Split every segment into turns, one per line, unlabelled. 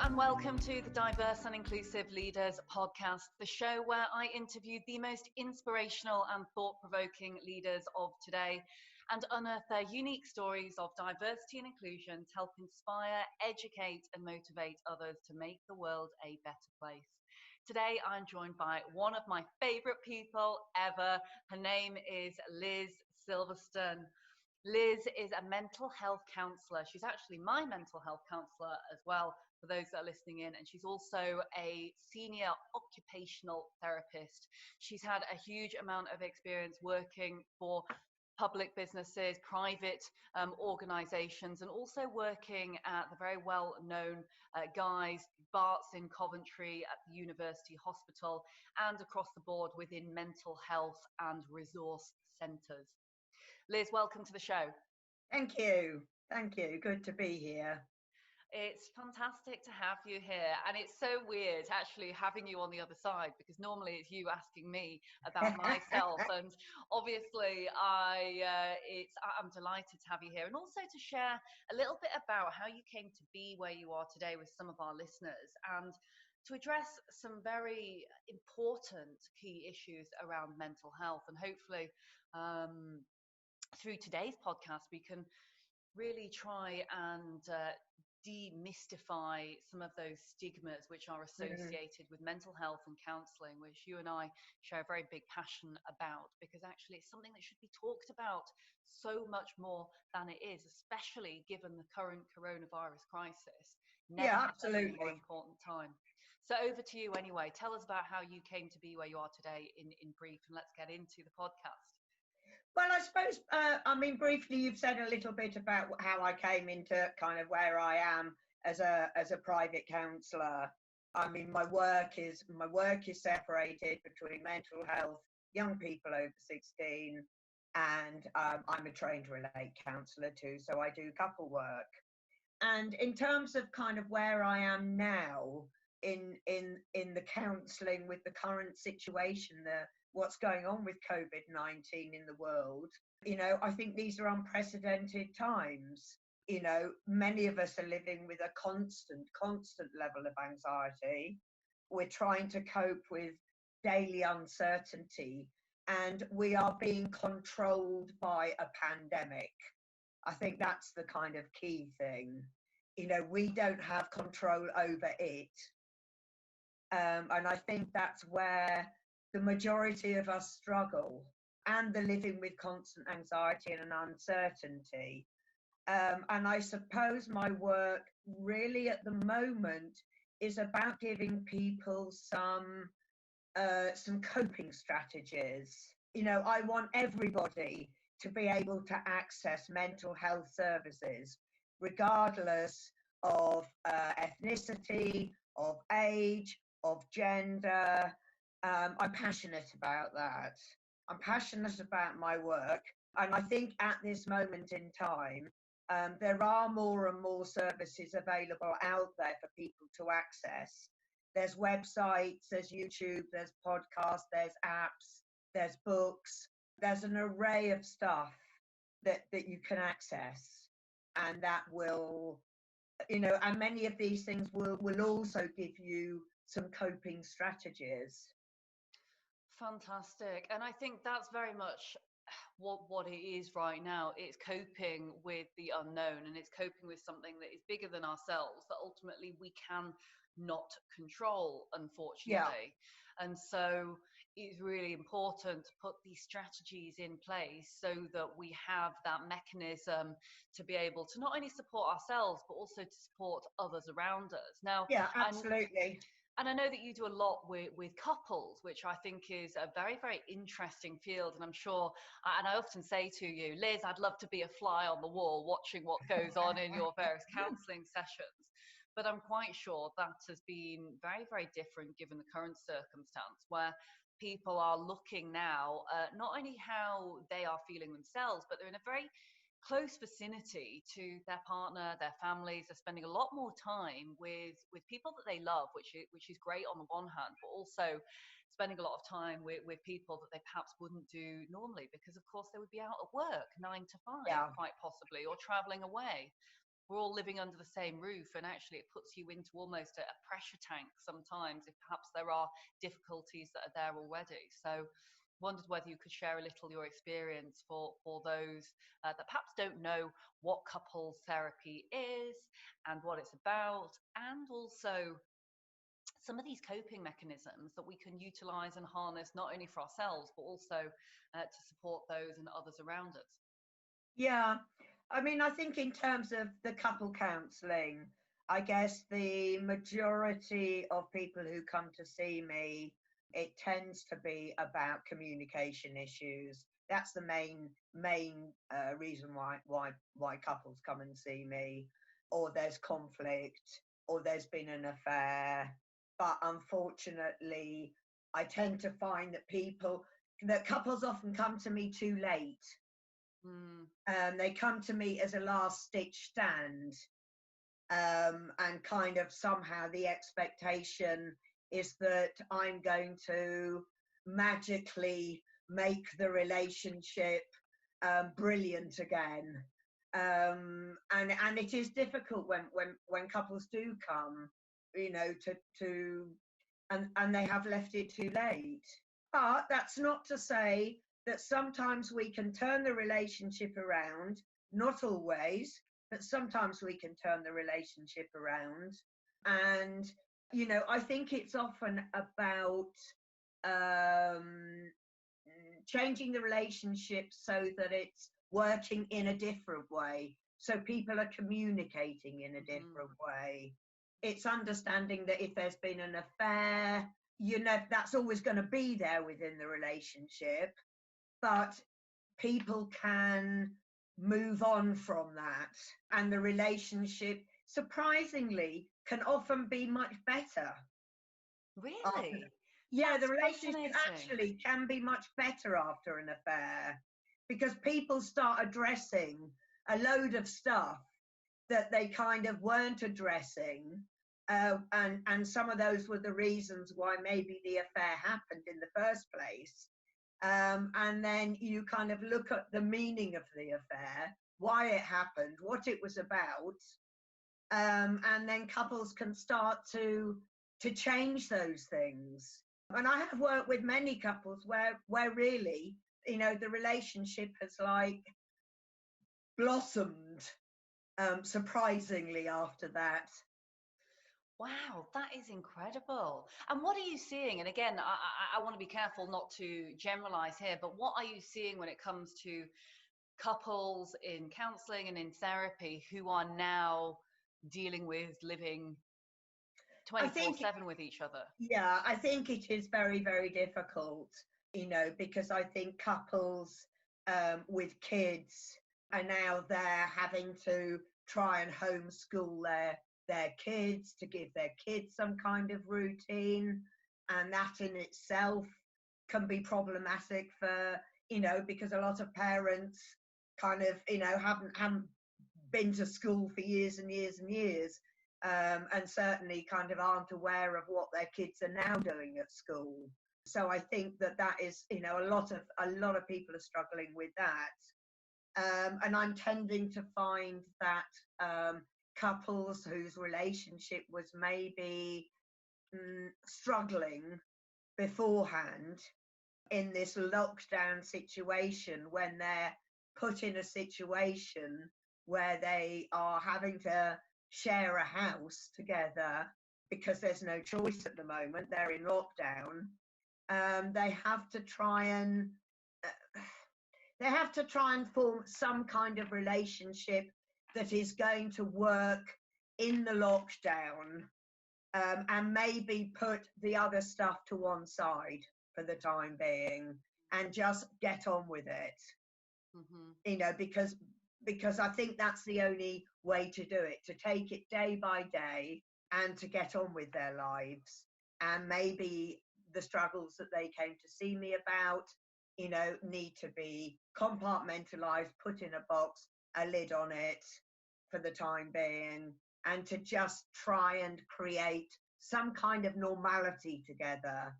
and welcome to the Diverse and Inclusive Leaders podcast, the show where I interview the most inspirational and thought-provoking leaders of today and unearth their unique stories of diversity and inclusion to help inspire, educate and motivate others to make the world a better place. Today I'm joined by one of my favourite people ever. Her name is Liz Silverstone. Liz is a mental health counsellor. She's actually my mental health counsellor as well, for those that are listening in. And she's also a senior occupational therapist. She's had a huge amount of experience working for public businesses, private organisations, and also working at the very well-known Guy's, Barts in Coventry, at the University Hospital, and across the board within mental health and resource centres. Liz, welcome to the show.
Thank you. Thank you. Good to be here.
It's fantastic to have you here, and it's so weird actually having you on the other side, because normally it's you asking me about myself. And obviously I'm delighted to have you here, and also to share a little bit about how you came to be where you are today with some of our listeners, and to address some very important key issues around mental health. And hopefully through today's podcast, we can really try and demystify some of those stigmas which are associated with mental health and counselling, which you and I share a very big passion about, because actually it's something that should be talked about so much more than it is, especially given the current coronavirus crisis.
Yeah, absolutely.
More important time. So over to you anyway. Tell us about how you came to be where you are today in brief, and let's get into the podcast.
Well, I suppose, briefly, you've said a little bit about how I came into kind of where I am as a private counsellor. I mean, my work is separated between mental health, young people over 16, and I'm a trained relate counsellor too, so I do couple work. And in terms of kind of where I am now in the counselling with the current situation, what's going on with COVID-19 in the world, I think these are unprecedented times. Many of us are living with a constant level of anxiety. We're trying to cope with daily uncertainty, and we are being controlled by a pandemic. I think that's the kind of key thing. We don't have control over it. And I think that's where the majority of us struggle, and the living with constant anxiety and an uncertainty. And I suppose my work really at the moment is about giving people some coping strategies. I want everybody to be able to access mental health services, regardless of ethnicity, of age, of gender. I'm passionate about that. I'm passionate about my work. And I think at this moment in time, there are more and more services available out there for people to access. There's websites, there's YouTube, there's podcasts, there's apps, there's books. There's an array of stuff that you can access. And that will, and many of these things will also give you some coping strategies.
Fantastic. And I think that's very much what it is right now. It's coping with the unknown, and it's coping with something that is bigger than ourselves, that ultimately we can not control, unfortunately. Yeah. And so it's really important to put these strategies in place so that we have that mechanism to be able to not only support ourselves, but also to support others around us. Now,
yeah, absolutely.
And I know that you do a lot with couples, which I think is a very, very interesting field. And I'm sure, and I often say to you, Liz, I'd love to be a fly on the wall watching what goes on in your various counselling sessions. But I'm quite sure that has been very, very different given the current circumstance, where people are looking now not only how they are feeling themselves, but they're in a very close vicinity to their partner, their families. They're spending a lot more time with people that they love, which is great on the one hand, but also spending a lot of time with people that they perhaps wouldn't do normally, because of course they would be out at work 9 to 5, yeah, quite possibly, or traveling away. we're all living under the same roof, and actually it puts you into almost a pressure tank sometimes if perhaps there are difficulties that are there already. So wondered whether you could share a little your experience for those that perhaps don't know what couples therapy is and what it's about, and also some of these coping mechanisms that we can utilize and harness not only for ourselves but also to support those and others around us.
Yeah, I mean, I think in terms of the couple counselling, I guess the majority of people who come to see me, it tends to be about communication issues. That's the main reason why couples come and see me, or there's conflict, or there's been an affair. But unfortunately, I tend to find that couples often come to me too late. They come to me as a last stitch stand, and kind of somehow the expectation is that I'm going to magically make the relationship brilliant again. And it is difficult when couples do come, you know, and they have left it too late. But that's not to say that sometimes we can turn the relationship around, not always, but sometimes we can turn the relationship around. And, you know, I think it's often about changing the relationship so that it's working in a different way. So people are communicating in a different way. It's understanding that if there's been an affair, you know, that's always going to be there within the relationship. But people can move on from that, and the relationship, surprisingly, can often be much better.
Really?
Yeah, the relationship actually can be much better after an affair, because people start addressing a load of stuff that they kind of weren't addressing. And some of those were the reasons why maybe the affair happened in the first place. And then you kind of look at the meaning of the affair, why it happened, what it was about, and then couples can start to change those things. And I have worked with many couples where really, you know, the relationship has like blossomed surprisingly after that.
Wow, that is incredible. And what are you seeing? And again, I want to be careful not to generalize here, but what are you seeing when it comes to couples in counselling and in therapy who are now dealing with living 24/7 with each other?
Yeah, I think it is very, very difficult, you know, because I think couples with kids are now there having to try and homeschool their kids, to give their kids some kind of routine, and that in itself can be problematic for, you know, because a lot of parents kind of, you know, haven't been to school for years and years and years, and certainly kind of aren't aware of what their kids are now doing at school. So I think that is, you know, a lot of people are struggling with that. And I'm tending to find that couples whose relationship was maybe struggling beforehand, in this lockdown situation, when they're put in a situation where they are having to share a house together because there's no choice at the moment, they're in lockdown, they have to try and form some kind of relationship that is going to work in the lockdown, and maybe put the other stuff to one side for the time being and just get on with it. You know, because I think that's the only way to do it, to take it day by day and to get on with their lives. And maybe the struggles that they came to see me about, you know, need to be compartmentalized, put in a box, a lid on it for the time being, and to just try and create some kind of normality together,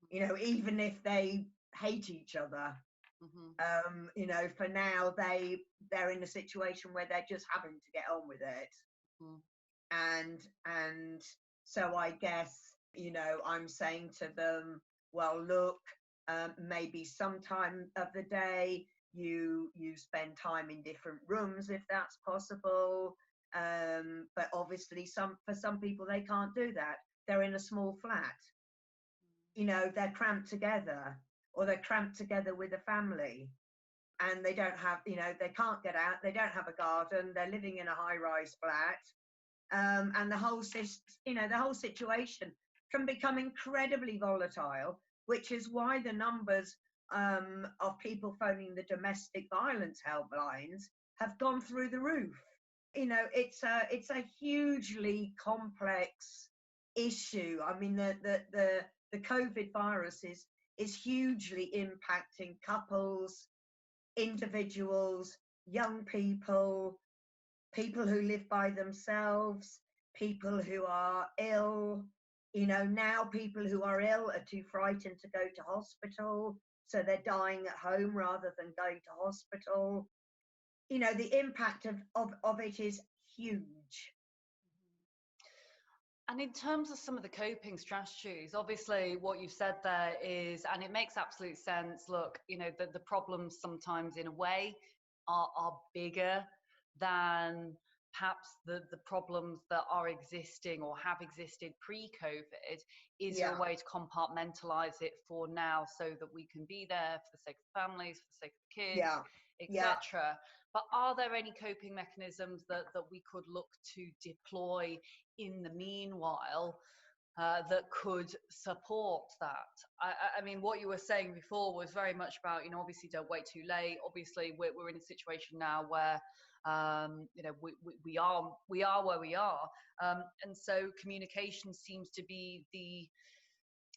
you know, even if they hate each other. You know, for now they're in a situation where they're just having to get on with it. And so I guess, you know, I'm saying to them, well, look, maybe sometime of the day you spend time in different rooms if that's possible. But obviously for some people they can't do that. They're in a small flat. You know, they're cramped together, or they're cramped together with a family, and they don't have, you know, they can't get out, they don't have a garden, they're living in a high-rise flat, and the whole situation can become incredibly volatile, which is why the numbers of people phoning the domestic violence helplines have gone through the roof. You know, it's a hugely complex issue. I mean, the COVID virus is hugely impacting couples, individuals, young people, people who live by themselves, people who are ill. You know, now people who are ill are too frightened to go to hospital, so they're dying at home rather than going to hospital. You know, the impact of it is huge.
And in terms of some of the coping strategies, obviously what you've said there is, and it makes absolute sense, look, you know, the problems sometimes in a way are bigger than perhaps the problems that are existing or have existed pre-COVID. Is there a way to compartmentalize it for now so that we can be there for the sake of families, for the sake of kids, etc.? But are there any coping mechanisms that we could look to deploy in the meanwhile that could support that? I mean, what you were saying before was very much about, you know, obviously don't wait too late. Obviously, we're in a situation now where, you know, we are where we are, and so communication seems to be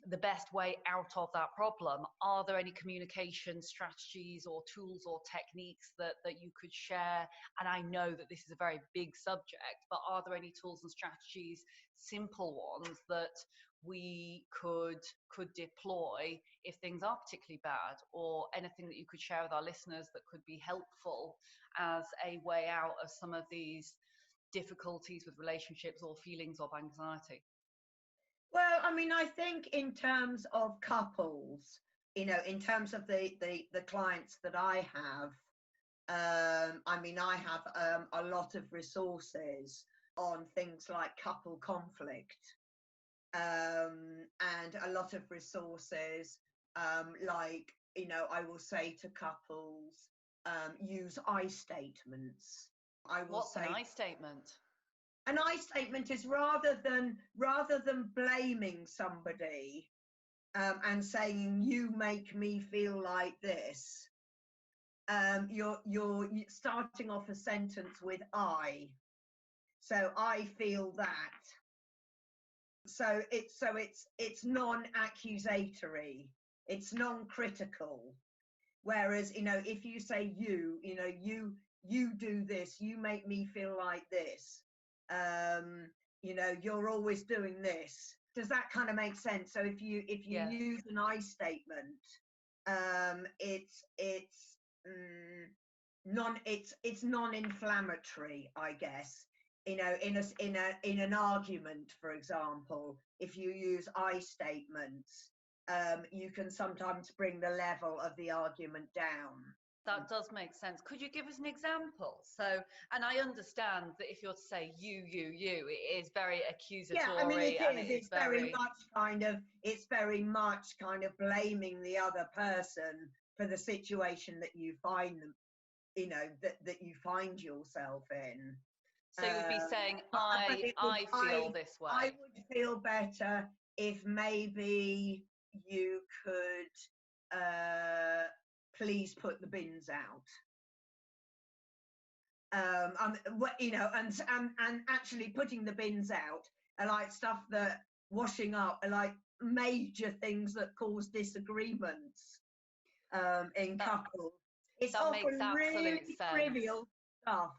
the best way out of that problem. Are there any communication strategies or tools or techniques that you could share? And I know that this is a very big subject, but are there any tools and strategies, simple ones, that we could deploy if things are particularly bad, or anything that you could share with our listeners that could be helpful as a way out of some of these difficulties with relationships or feelings of anxiety?
Well, I mean, I think in terms of couples, you know, in terms of the clients that I have, I mean, I have a lot of resources on things like couple conflict, and a lot of resources like, you know, I will say to couples, use I statements.
What's an I statement?
An I statement is rather than blaming somebody and saying you make me feel like this, you're starting off a sentence with I. So I feel that. So it's non-accusatory. It's non-critical. Whereas, you know, if you say you know, you do this, you make me feel like this. You know, you're always doing this. Does that kind of make sense? So if you use an I statement, it's non-inflammatory, I guess. You know, in an argument, for example, if you use I statements, you can sometimes bring the level of the argument down.
That does make sense. Could you give us an example? So, and I understand that if you're to say you, it is very accusatory.
Yeah, I mean, it is. It's very much kind of blaming the other person for the situation that you find them, you know, that you find yourself in.
So you would be saying, I feel this way.
I would feel better if maybe you could please put the bins out. You know, and actually putting the bins out are like stuff that washing up are like major things that cause disagreements in couples. It's often really trivial stuff.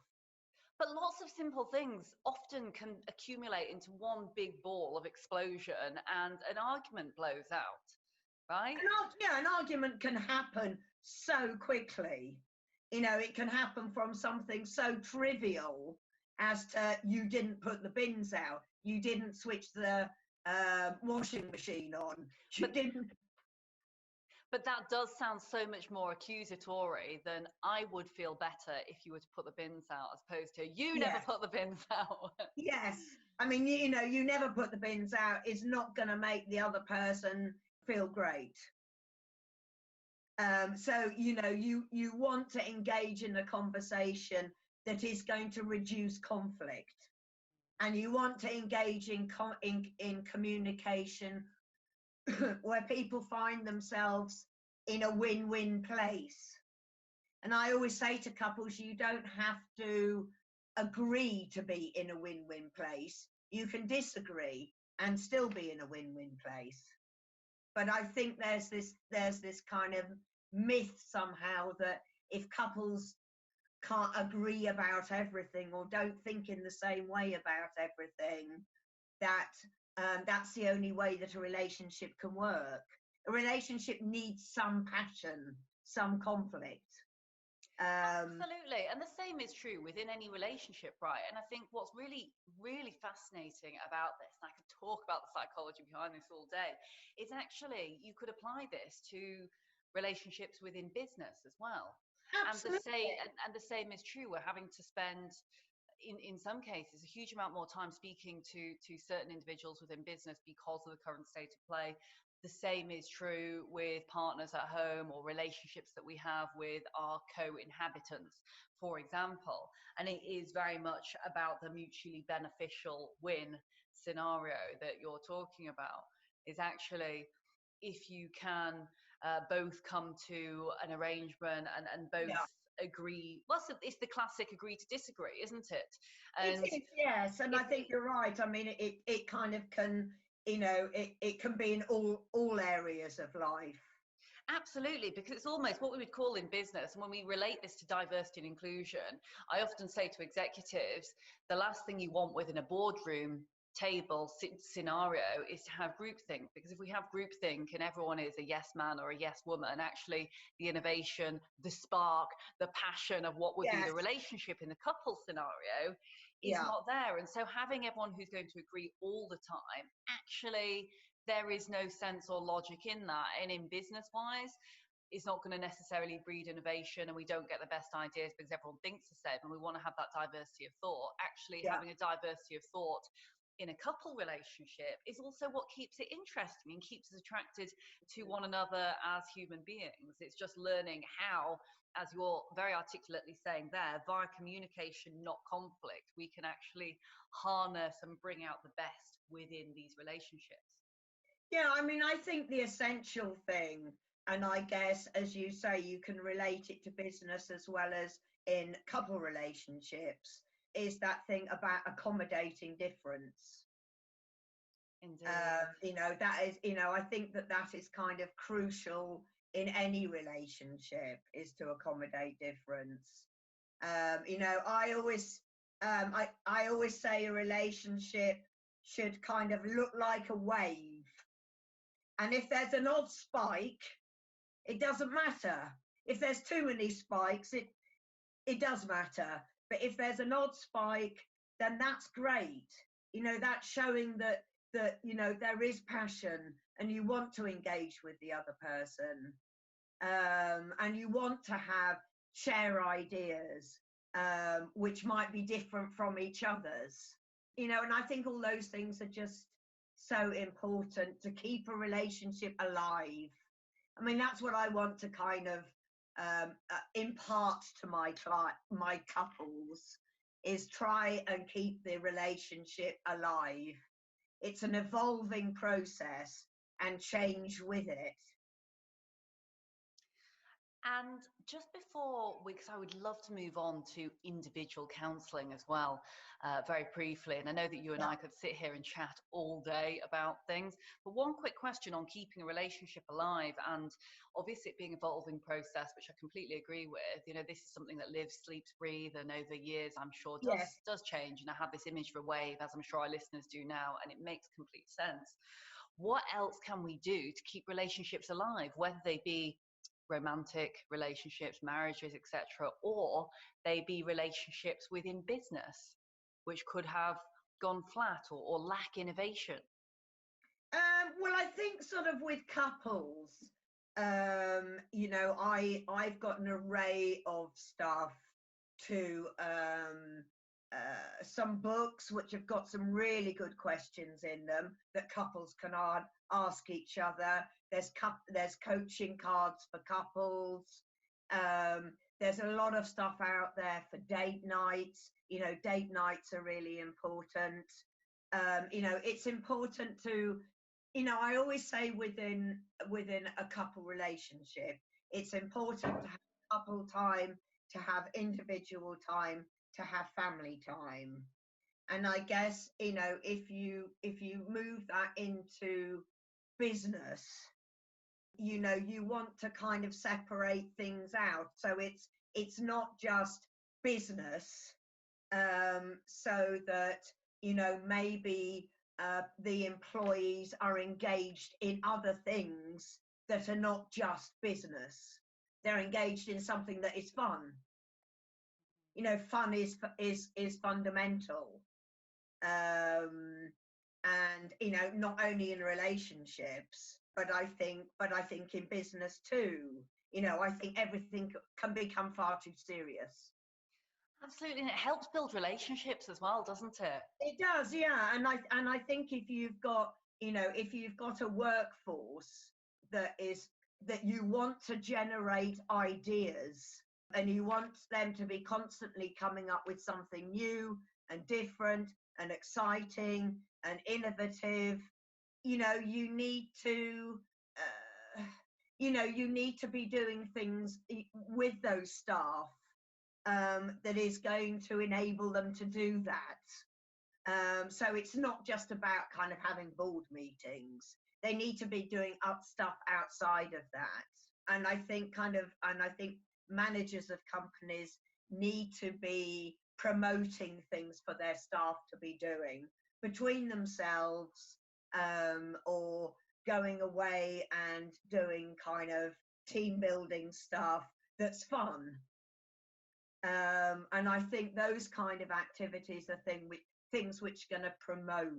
But lots of simple things often can accumulate into one big ball of explosion, and an argument blows out, right?
An argument can happen so quickly. You know, it can happen from something so trivial as to you didn't put the bins out, you didn't switch the washing machine on, you didn't.
But that does sound so much more accusatory than I would feel better if you were to put the bins out, as opposed to you never put the bins out.
Yes. I mean, you know, you never put the bins out is not going to make the other person feel great. So, you know, you want to engage in a conversation that is going to reduce conflict. And you want to engage in communication where people find themselves in a win-win place. And I always say to couples, you don't have to agree to be in a win-win place. You can disagree and still be in a win-win place. But I think there's this kind of myth somehow that if couples can't agree about everything or don't think in the same way about everything, that that's the only way that a relationship can work. A relationship needs some passion, some conflict.
Absolutely. And the same is true within any relationship, right? And I think what's really, really fascinating about this, and I could talk about the psychology behind this all day, is actually you could apply this to relationships within business as well.
Absolutely.
And the same is true. We're having to spend in some cases a huge amount more time speaking to certain individuals within business because of the current state of play. The same is true with partners at home or relationships that we have with our co-inhabitants, for example. And it is very much about the mutually beneficial win scenario that you're talking about. Is actually if you can both come to an arrangement and both agree. Well, it's the classic agree to disagree, isn't it?
And it is, yes. And I think you're right. I mean, it kind of can, you know, it can be in all areas of life.
Absolutely, because it's almost what we would call in business. And when we relate this to diversity and inclusion, I often say to executives, the last thing you want within a boardroom table scenario is to have groupthink, because if we have groupthink and everyone is a yes man or a yes woman, actually the innovation, the spark, the passion of what would be the relationship in the couple scenario is not there. And so having everyone who's going to agree all the time, actually there is no sense or logic in that. And in business wise, it's not going to necessarily breed innovation, and we don't get the best ideas because everyone thinks the same, and we want to have that diversity of thought. Actually having a diversity of thought in a couple relationship is also what keeps it interesting and keeps us attracted to one another as human beings. It's just learning how, as you're very articulately saying there, via communication, not conflict, we can actually harness and bring out the best within these relationships.
Yeah, I mean, I think the essential thing, and I guess, as you say, you can relate it to business as well as in couple relationships, is that thing about accommodating difference.
Indeed.
You know, that is, you know, I think that is kind of crucial in any relationship, is to accommodate difference. You know, I always say a relationship should kind of look like a wave. And if there's an odd spike, it doesn't matter. If there's too many spikes, it does matter. But if there's an odd spike, then that's great. You know, that's showing that you know, there is passion and you want to engage with the other person. And you want to share ideas, which might be different from each other's. You know, and I think all those things are just so important to keep a relationship alive. I mean, that's what I want to kind of impart to my couples, is try and keep the relationship alive. It's an evolving process, and change with it.
And just before because I would love to move on to individual counselling as well, very briefly. And I know that you and I could sit here and chat all day about things. But one quick question on keeping a relationship alive, and obviously it being an evolving process, which I completely agree with. You know, this is something that lives, sleeps, breathes, and over years, I'm sure does change. And I have this image of a wave, as I'm sure our listeners do now, and it makes complete sense. What else can we do to keep relationships alive, whether they be romantic relationships, marriages, etc., or they be relationships within business, which could have gone flat or lack innovation?
Well, I think sort of with couples, I've got an array of stuff to some books which have got some really good questions in them that couples can ask each other. There's coaching cards for couples. There's a lot of stuff out there for date nights. Date nights are really important. It's important to, I always say within a couple relationship, it's important to have couple time, to have individual time, to have family time. And I guess, if you move that into business, you want to kind of separate things out. So it's not just business, so that, maybe the employees are engaged in other things that are not just business. They're engaged in something that is fun. Fun is fundamental, and not only in relationships, but I think in business too. I think everything can become far too serious.
Absolutely, and it helps build relationships as well, doesn't it?
It does, yeah. And I think if you've got a workforce that you want to generate ideas, and you want them to be constantly coming up with something new and different and exciting and innovative, you need to be doing things with those staff that is going to enable them to do that. So it's not just about kind of having board meetings. They need to be doing stuff outside of that. And I think managers of companies need to be promoting things for their staff to be doing between themselves, or going away and doing kind of team building stuff that's fun. And I think those kind of activities are things which are going to promote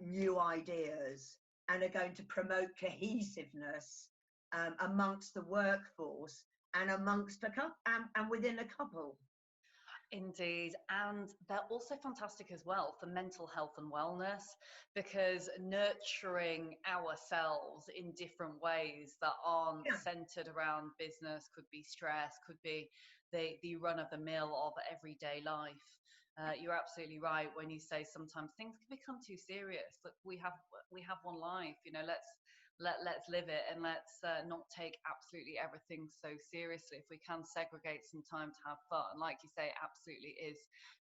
new ideas and are going to promote cohesiveness amongst the workforce and amongst and within a couple.
Indeed, and they're also fantastic as well for mental health and wellness, because nurturing ourselves in different ways that aren't centered around business, could be stress, could be the run of the mill of everyday life. You're absolutely right when you say sometimes things can become too serious. Look, we have one life, let's live it, and let's not take absolutely everything so seriously. If we can segregate some time to have fun, like you say, absolutely is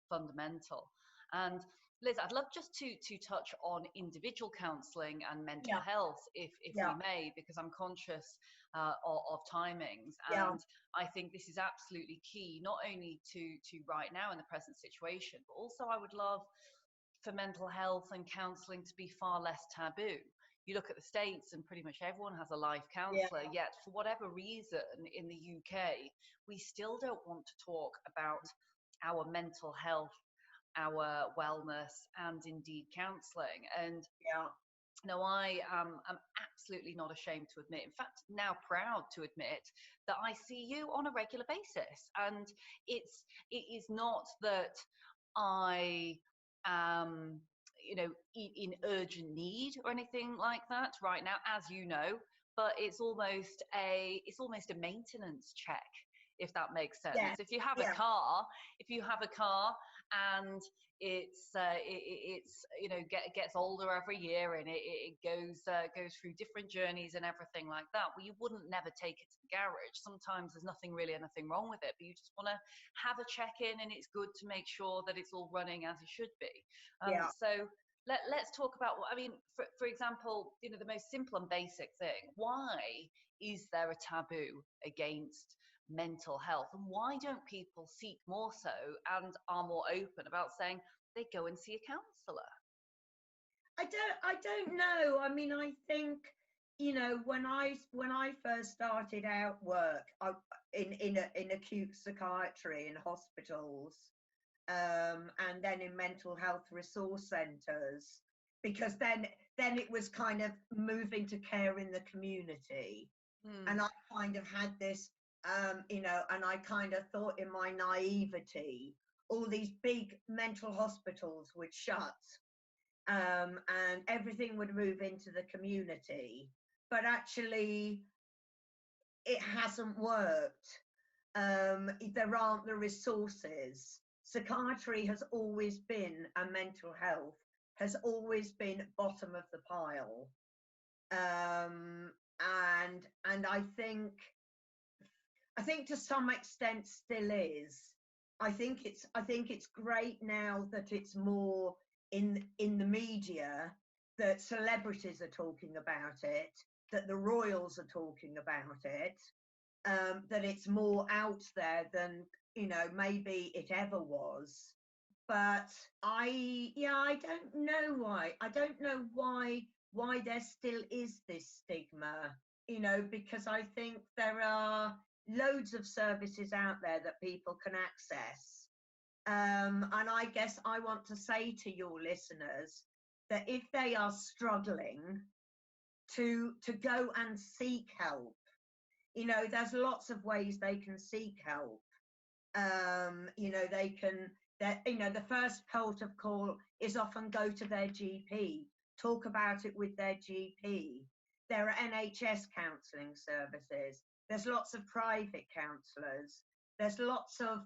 fundamental. And Liz, I'd love just to touch on individual counselling and mental health, if we may, because I'm conscious of timings. And I think this is absolutely key, not only to right now in the present situation, but also I would love for mental health and counselling to be far less taboo. You look at the States and pretty much everyone has a life counsellor, yet for whatever reason in the UK, we still don't want to talk about our mental health, our wellness, and indeed counselling. And I am absolutely not ashamed to admit, in fact, now proud to admit, that I see you on a regular basis. And it is not that I am in urgent need or anything like that right now, as you know, but it's almost a maintenance check, if that makes sense. If you have a car and it's gets older every year, and it goes through different journeys and everything like that, well, you wouldn't never take it to the garage. Sometimes there's anything wrong with it, but you just want to have a check-in, and it's good to make sure that it's all running as it should be. So let's talk about, for example, the most simple and basic thing. Why is there a taboo against mental health, and why don't people seek more so and are more open about saying they go and see a counsellor?
I don't know. I think, you know, when I first started out work in acute psychiatry in hospitals, and then in mental health resource centres, because then it was kind of moving to care in the community. And I kind of had this, you know, and I kind of thought in my naivety, all these big mental hospitals would shut, and everything would move into the community. But actually, it hasn't worked. There aren't the resources. Psychiatry has always been, and mental health has always been bottom of the pile. And I think to some extent still is. I think it's great now that it's more in the media, that celebrities are talking about it, that the royals are talking about it, that it's more out there than, you know, maybe it ever was. But I don't know why. I don't know why there still is this stigma, you know, because I think there are loads of services out there that people can access. And I guess I want to say to your listeners that if they are struggling, to go and seek help. You know, there's lots of ways they can seek help. You know, they can, you know, the first port of call is often go to their GP, talk about it with their GP. There are NHS counselling services. There's lots of private counsellors. There's lots of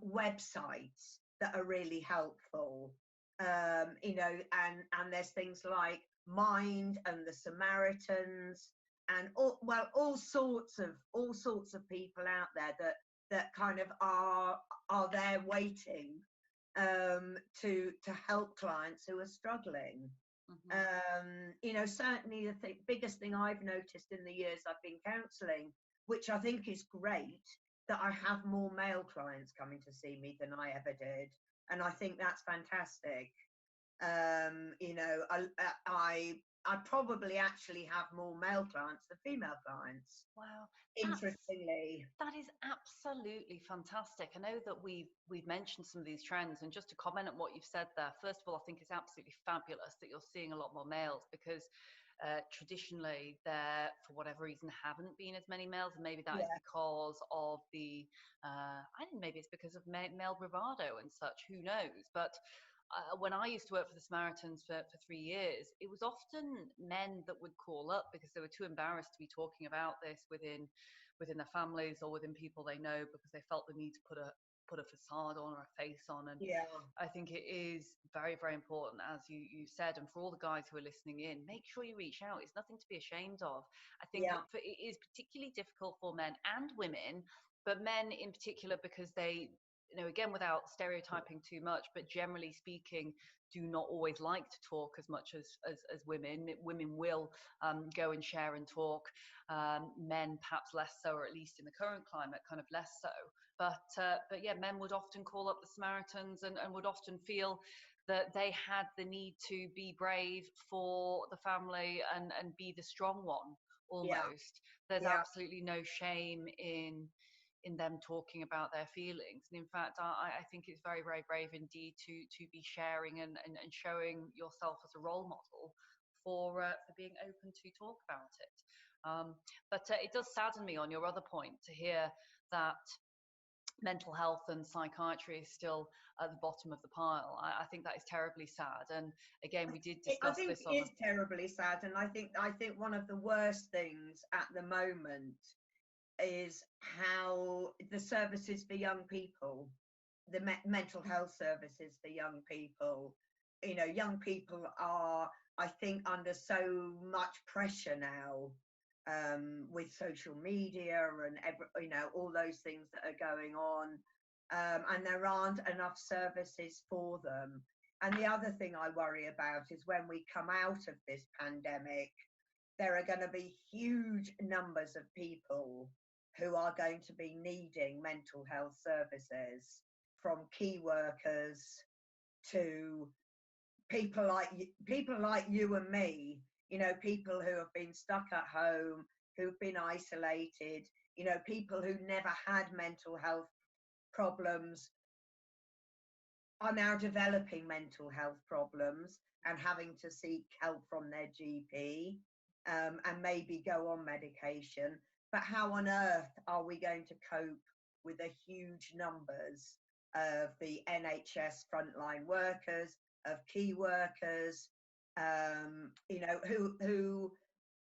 websites that are really helpful. You know, and there's things like Mind and the Samaritans, and all sorts of people out there that kind of are there waiting to help clients who are struggling. You know, certainly the biggest thing I've noticed in the years I've been counselling, which I think is great, that I have more male clients coming to see me than I ever did, and I think that's fantastic. You know, I probably actually have more male clients than female clients.
Wow.
Interestingly.
That is absolutely fantastic. I know that we've mentioned some of these trends, and just to comment on what you've said there, first of all, I think it's absolutely fabulous that you're seeing a lot more males, because traditionally there, for whatever reason, haven't been as many males, and maybe that is because of the I think maybe it's because of male bravado and such, who knows. But when I used to work for the Samaritans for 3 years, it was often men that would call up because they were too embarrassed to be talking about this within their families or within people they know, because they felt the need to put a facade on or a face on. And I think it is very, very important, as you said, and for all the guys who are listening in, make sure you reach out. It's nothing to be ashamed of. I think it is particularly difficult for men and women, but men in particular, because they, you know, again, without stereotyping too much, but generally speaking, do not always like to talk as much as women. Women will go and share and talk. Men perhaps less so, or at least in the current climate, kind of less so. But yeah, men would often call up the Samaritans and would often feel that they had the need to be brave for the family and be the strong one almost. There's absolutely no shame in them talking about their feelings. And in fact, I think it's very, very brave indeed to be sharing and showing yourself as a role model for being open to talk about it. But it does sadden me, on your other point, to hear that mental health and psychiatry is still at the bottom of the pile. I think that is terribly sad. And again, we did discuss this.
I think it is terribly sad, and I think one of the worst things at the moment is how the services for young people, the mental health services for young people, you know, young people are, I think, under so much pressure now, with social media and you know, all those things that are going on, and there aren't enough services for them. And the other thing I worry about is when we come out of this pandemic, there are going to be huge numbers of people who are going to be needing mental health services, from key workers to people like you and me, you know, people who have been stuck at home, who've been isolated, you know, people who never had mental health problems are now developing mental health problems and having to seek help from their GP, and maybe go on medication. But how on earth are we going to cope with the huge numbers of the NHS frontline workers, of key workers, you know, who,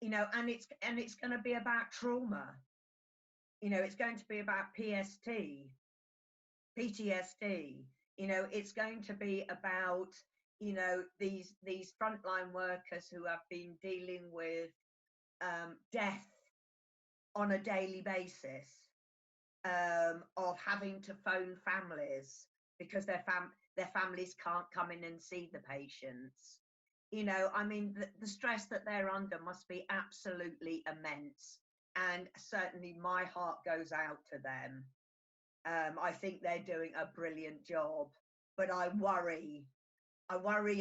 you know, and it's going to be about trauma. You know, it's going to be about PTSD. You know, it's going to be about, you know, these frontline workers who have been dealing with death on a daily basis, of having to phone families because their families can't come in and see the patients. You know, I mean, the stress that they're under must be absolutely immense, and certainly my heart goes out to them. I think they're doing a brilliant job, but I worry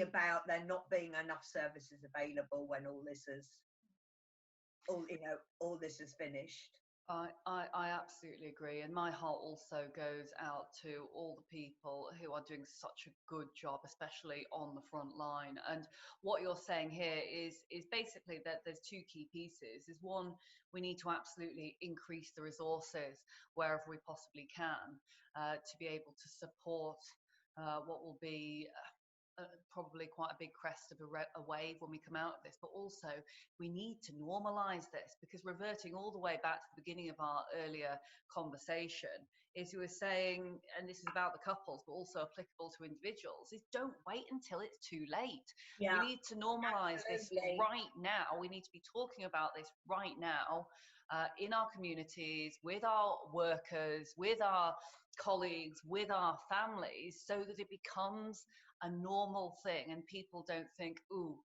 about there not being enough services available when all this is finished.
I absolutely agree, and my heart also goes out to all the people who are doing such a good job, especially on the front line. And what you're saying here is basically that there's two key pieces. Is one, we need to absolutely increase the resources wherever we possibly can, to be able to support what will be probably quite a big crest of a wave when we come out of this. But also we need to normalize this, because reverting all the way back to the beginning of our earlier conversation, is you were saying, and this is about the couples but also applicable to individuals, is don't wait until it's too late.
Yeah,
we need to normalize
absolutely.
this right now. We need to be talking about this right now, in our communities, with our workers, with our colleagues, with our families, so that it becomes a normal thing and people don't think, ooh,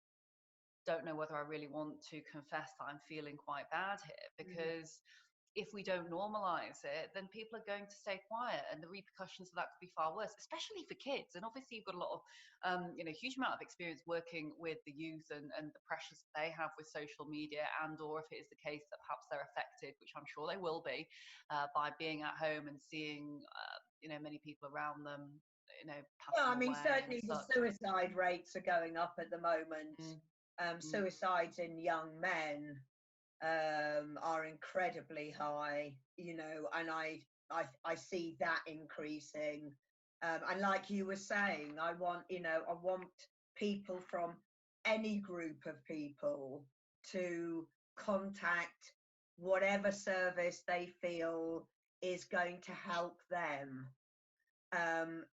don't know whether I really want to confess that I'm feeling quite bad here. Because if we don't normalize it, then people are going to stay quiet, and the repercussions of that could be far worse, especially for kids. And obviously you've got a lot of huge amount of experience working with the youth and the pressures that they have with social media, and or if it is the case that perhaps they're affected, which I'm sure they will be, by being at home and seeing many people around them
Well, I
passing
mean,
away
certainly
and
the
such.
suicide rates are going up at the moment. Suicides in young men are incredibly high, you know, and I see that increasing. And like you were saying, I want people from any group of people to contact whatever service they feel is going to help them.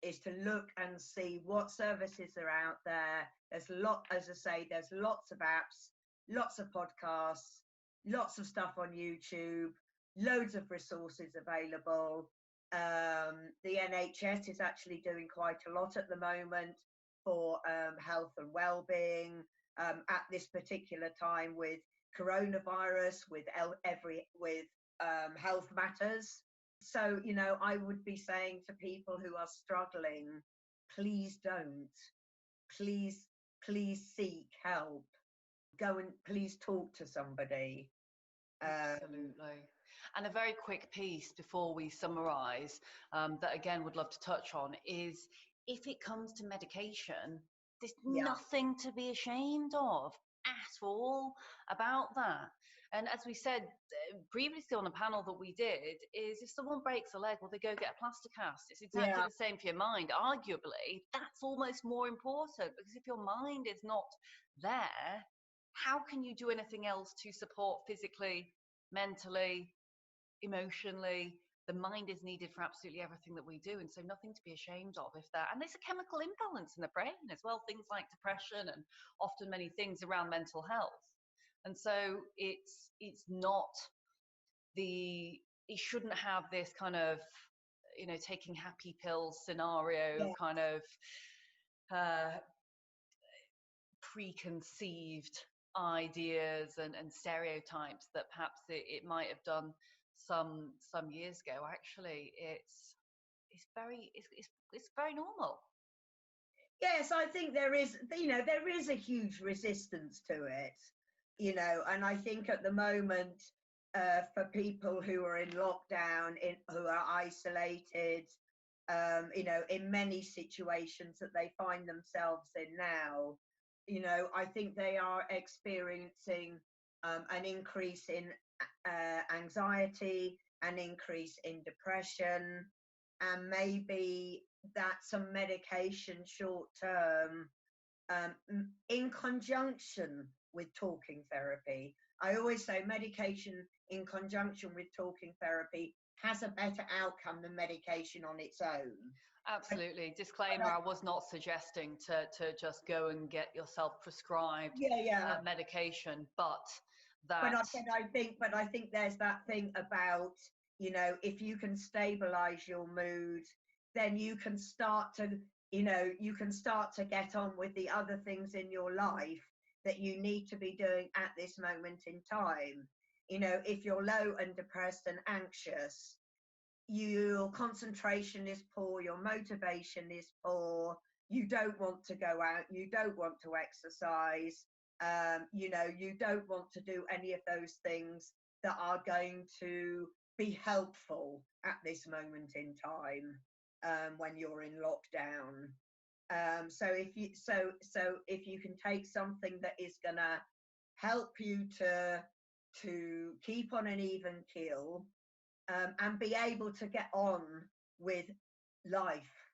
Is to look and see what services are out there. There's as I say, there's lots of apps, lots of podcasts, lots of stuff on YouTube, loads of resources available. The NHS is actually doing quite a lot at the moment for health and well-being, at this particular time with coronavirus, with health matters. So, you know, I would be saying to people who are struggling, please don't. Please seek help. Go and please talk to somebody.
Absolutely. And a very quick piece before we summarise, that again would love to touch on, is if it comes to medication, there's nothing to be ashamed of at all about that. And as we said previously on a panel that we did, is if someone breaks a leg, well, they go get a plaster cast. It's exactly the same for your mind. Arguably, that's almost more important, because if your mind is not there, how can you do anything else to support physically, mentally, emotionally? The mind is needed for absolutely everything that we do, and so nothing to be ashamed of if that. And there's a chemical imbalance in the brain as well, things like depression and often many things around mental health. And so it's not it shouldn't have this kind of taking happy pills scenario, kind of preconceived ideas and stereotypes that perhaps it might have done some years ago. Actually, it's very normal.
Yes, I think there is a huge resistance to it. you know, and I think at the moment, for people who are in lockdown, who are isolated, you know, in many situations that they find themselves in now, you know, I think they are experiencing an increase in anxiety, an increase in depression, and maybe that some medication short term, in conjunction with talking therapy. I always say medication in conjunction with talking therapy has a better outcome than medication on its own.
Absolutely. Disclaimer, I was not suggesting to just go and get yourself prescribed
Yeah.
medication, but
But
that...
I think there's that thing about, you know, if you can stabilize your mood, then you can start to, you know, you can start to get on with the other things in your life that you need to be doing at this moment in time. You know, if you're low and depressed and anxious, your concentration is poor, your motivation is poor, you don't want to go out, you don't want to exercise, you know, you don't want to do any of those things that are going to be helpful at this moment in time, when you're in lockdown. So if you can take something that is gonna help you to keep on an even keel, and be able to get on with life,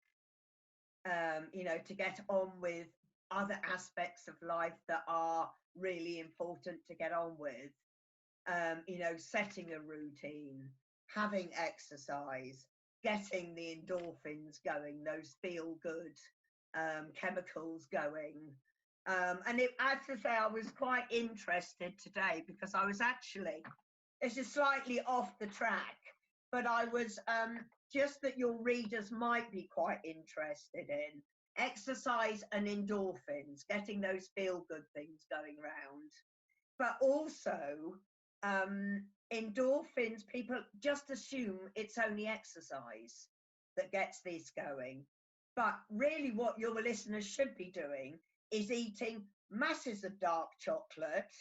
you know, to get on with other aspects of life that are really important to get on with, you know, setting a routine, having exercise, getting the endorphins going, those feel good chemicals going. And I have to say, I was quite interested today because I was actually, this is slightly off the track, but I was, just that your readers might be quite interested in exercise and endorphins, getting those feel good things going round. But also, endorphins, people just assume it's only exercise that gets this going. But really, what your listeners should be doing is eating masses of dark chocolate,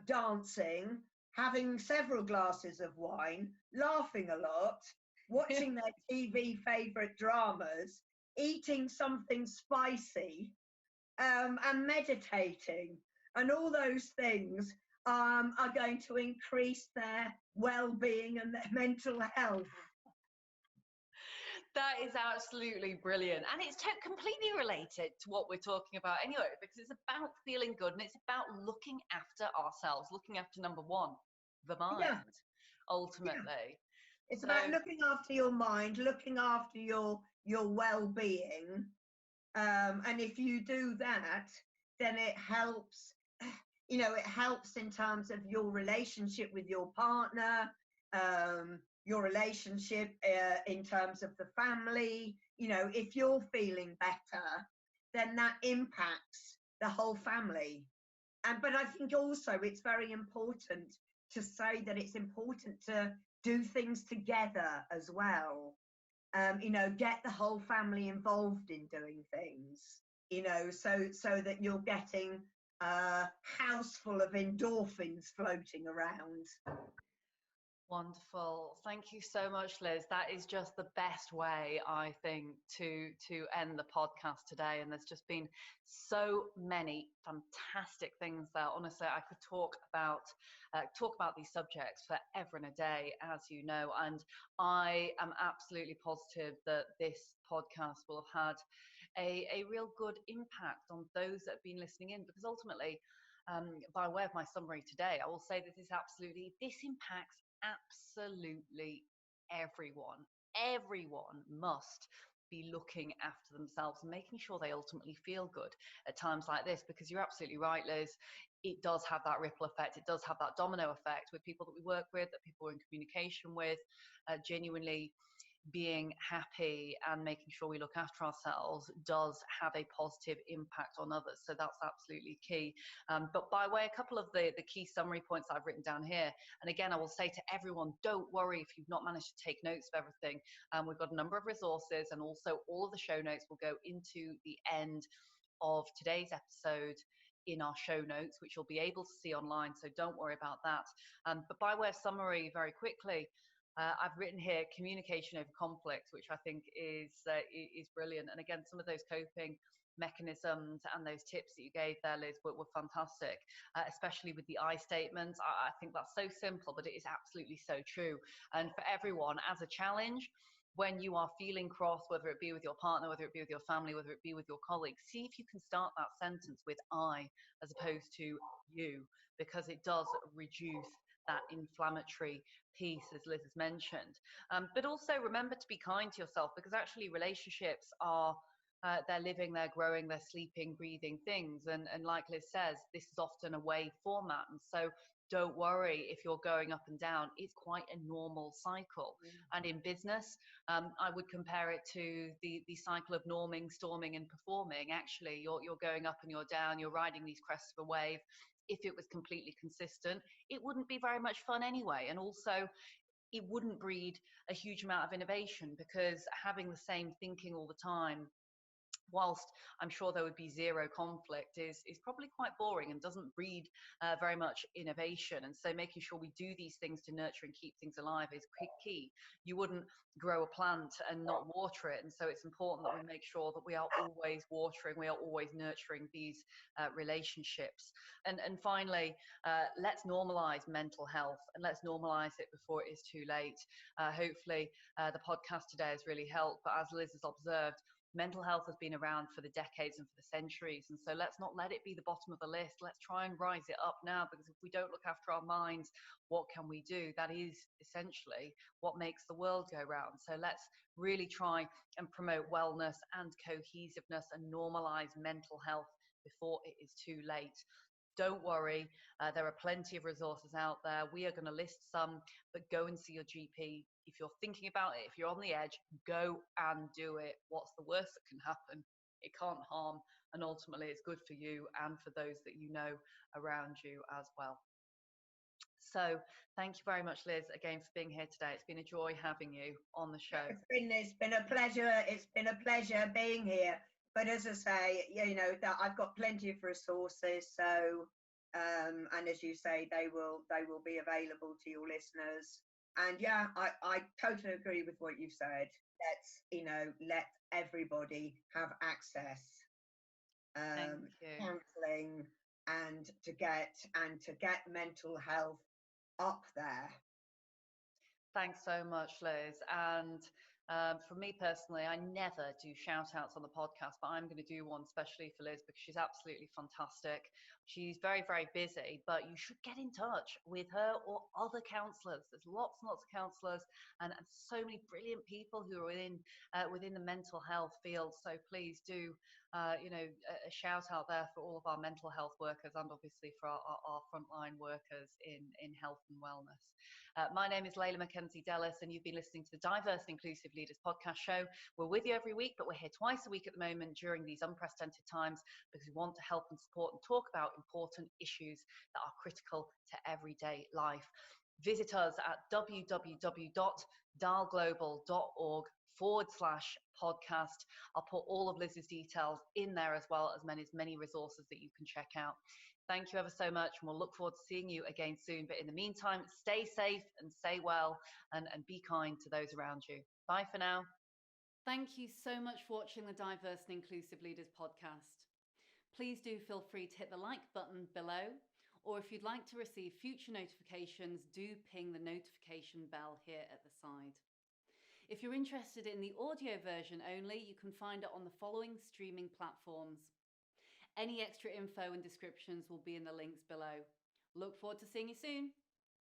dancing, having several glasses of wine, laughing a lot, watching their TV favourite dramas, eating something spicy, and meditating. And all those things are going to increase their well-being and their mental health.
That is absolutely brilliant. And it's completely related to what we're talking about anyway, because it's about feeling good and it's about looking after ourselves, looking after number one, the mind,
Yeah.
ultimately.
Yeah. It's about looking after your mind, looking after your well-being. And if you do that, then it helps, you know, it helps in terms of your relationship with your partner, your relationship in terms of the family. You know, if you're feeling better, then that impacts the whole family. But I think also it's very important to say that it's important to do things together as well. You know, get the whole family involved in doing things, you know, so that you're getting a house full of endorphins floating around.
Wonderful. Thank you so much, Liz. That is just the best way, I think, to end the podcast today. And there's just been so many fantastic things there. Honestly, I could talk about these subjects forever and a day, as you know. And I am absolutely positive that this podcast will have had a real good impact on those that have been listening in, because ultimately, by way of my summary today, I will say that this impacts absolutely everyone. Everyone must be looking after themselves and making sure they ultimately feel good at times like this, because you're absolutely right, Liz. It does have that ripple effect. It does have that domino effect with people that we work with, that people we're in communication with, genuinely being happy and making sure we look after ourselves does have a positive impact on others. So that's absolutely key. But by way, a couple of the key summary points I've written down here. And again, I will say to everyone, don't worry if you've not managed to take notes of everything. We've got a number of resources, and also all of the show notes will go into the end of today's episode in our show notes, which you'll be able to see online, so don't worry about that. But by way of summary, very quickly, I've written here communication over conflict, which I think is brilliant. And again, some of those coping mechanisms and those tips that you gave there, Liz, were fantastic, especially with the I statements. I think that's so simple, but it is absolutely so true. And for everyone, as a challenge, when you are feeling cross, whether it be with your partner, whether it be with your family, whether it be with your colleagues, see if you can start that sentence with I as opposed to you, because it does reduce that inflammatory piece, as Liz has mentioned. But also remember to be kind to yourself, because actually relationships are they're living, they're growing, they're sleeping, breathing things. And like Liz says, this is often a wave format. And so don't worry if you're going up and down. It's quite a normal cycle. And in business, I would compare it to the cycle of norming, storming, and performing. Actually, you're going up and you're down, you're riding these crests of a wave. If it was completely consistent, it wouldn't be very much fun anyway. And also, it wouldn't breed a huge amount of innovation, because having the same thinking all the time, whilst I'm sure there would be zero conflict, is probably quite boring and doesn't breed very much innovation. And so making sure we do these things to nurture and keep things alive is key. You wouldn't grow a plant and not water it. And so it's important that we make sure that we are always watering, we are always nurturing these relationships. And finally, let's normalize mental health, and let's normalize it before it is too late. Hopefully the podcast today has really helped, but as Liz has observed, mental health has been around for the decades and for the centuries. And so let's not let it be the bottom of the list. Let's try and rise it up now, because if we don't look after our minds, what can we do? That is essentially what makes the world go round. So let's really try and promote wellness and cohesiveness and normalize mental health before it is too late. Don't worry, there are plenty of resources out there. We are going to list some, but go and see your GP. If you're thinking about it, if you're on the edge, go and do it. What's the worst that can happen? It can't harm, and ultimately it's good for you and for those that you know around you as well. So thank you very much, Liz, again for being here today. It's been a joy having you on the show.
It's been a pleasure. It's been a pleasure being here. But as I say, you know, that I've got plenty of resources. So, and as you say, they will be available to your listeners. And yeah, I totally agree with what you've said. Let everybody have access, counselling, and to get mental health up there.
Thanks so much, Liz. And for me personally, I never do shout outs on the podcast, but I'm going to do one especially for Liz, because she's absolutely fantastic. She's very, very busy, but you should get in touch with her or other counsellors. There's lots and lots of counsellors and so many brilliant people who are within the mental health field. So please do, a shout out there for all of our mental health workers, and obviously for our frontline workers in health and wellness. My name is Leila Mackenzie-Dellis, and you've been listening to the Diverse and Inclusive Leaders podcast show. We're with you every week, but we're here twice a week at the moment during these unprecedented times, because we want to help and support and talk about important issues that are critical to everyday life. Visit us at www.dialglobal.org/podcast. I'll put all of Liz's details in there, as well as many resources that you can check out. Thank you ever so much, and we'll look forward to seeing you again soon. But in the meantime, stay safe and stay well, and be kind to those around you. Bye for now.
Thank you so much for watching the Diverse and Inclusive Leaders podcast. Please do feel free to hit the like button below, or if you'd like to receive future notifications, do ping the notification bell here at the side. If you're interested in the audio version only, you can find it on the following streaming platforms. Any extra info and descriptions will be in the links below. Look forward to seeing you soon.